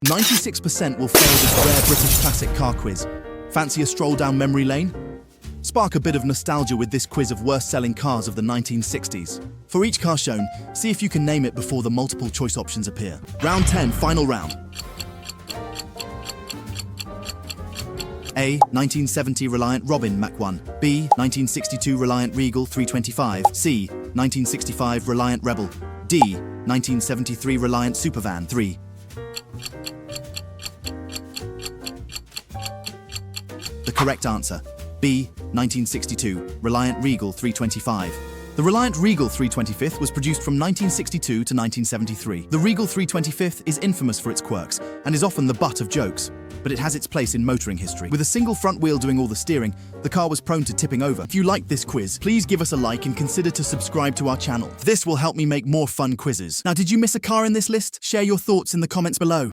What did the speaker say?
96% will fail this rare British classic car quiz. Fancy a stroll down memory lane? Spark a bit of nostalgia with this quiz of worst-selling cars of the 1960s. For each car shown, see if you can name it before the multiple choice options appear. Round 10, final round. A. 1970 Reliant Robin Mach 1. B. 1962 Reliant Regal 325. C. 1965 Reliant Rebel. D. 1973 Reliant Supervan 3. The correct answer, B. 1962 Reliant Regal 325. The Reliant Regal 325 was produced from 1962 to 1973. The Regal 325 is infamous for its quirks and is often the butt of jokes, but it has its place in motoring history. With a single front wheel doing all the steering, the car was prone to tipping over. If you liked this quiz, please give us a like and consider to subscribe to our channel. This will help me make more fun quizzes. Now, did you miss a car in this list? Share your thoughts in the comments below.